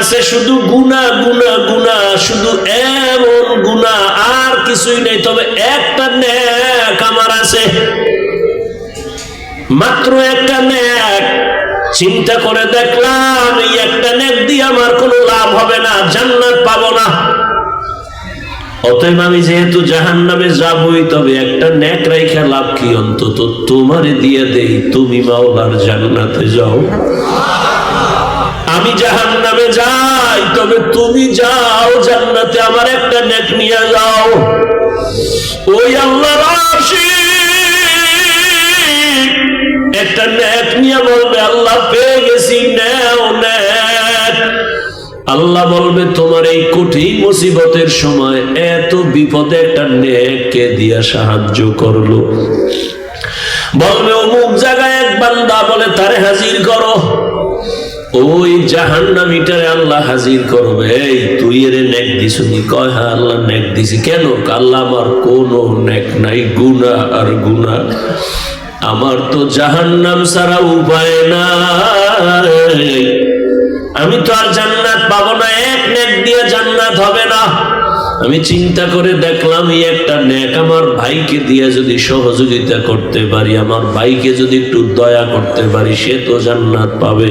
আছে শুধু গুনাহ গুনাহ গুনাহ, শুধু এমন গুনাহ, আর কিছুই নেই। তবে একটা নেক আমার আছে, মাত্র একটা নেক। চিন্তা করে দেখলাম এই একটা নেক দিয়ে আমার কোনো লাভ হবে না, জান্নাত পাবো না। অতএব আমি যেহেতু জাহান্নামে যাবই, তবে একটা নেক রাইখা লাভ কি? অন্তত তোমারে দিয়ে দেই, তুমি মাওলার জান্নাতে যাও। আমি জাহান্নামে যাই, তবে তুমি যাও জান্নাতে, আমার একটা নেক নিয়ে যাও। ওই আল্লাহর আশিক একটা নেক নিয়ে বলবে, আল্লাহ পেয়ে গেছি, নেও নেক। আল্লাহ বলবে, তোমার এই কঠিন মুসিবতের সময় এত বিপদে একটা নেক কে দিয়া সাহায্য করলো? বলবে অমুক জায়গায় এক বান্দা, বলে তারে হাজির করো। ওই জাহান্নামীটারে আল্লাহ হাজির করবে, এই তুই এর নেক দিছনি? কয় হ্যাঁ আল্লাহ নেক দিছি। কেন? আল্লাহ আমার কোনো নেক নাই, গুনাহ আর গুনাহ। আমার তো জাহান্নাম ছাড়া উপায় নাই, আমি তো আর জান্নাত পাবো না, এক নেক দিয়ে জান্নাত হবে না। আমি চিন্তা করে দেখলাম এই একটা নেক আমার ভাইকে দিয়ে যদি সহযোগিতা করতে পারি, আমার ভাইকে যদি একটু দয়া করতে পারি, সে তো জান্নাত পাবে।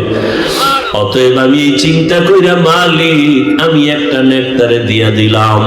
অতএব আমি এই চিন্তা কইরা মালিক আমি একটা নেক তারে দিয়া দিলাম।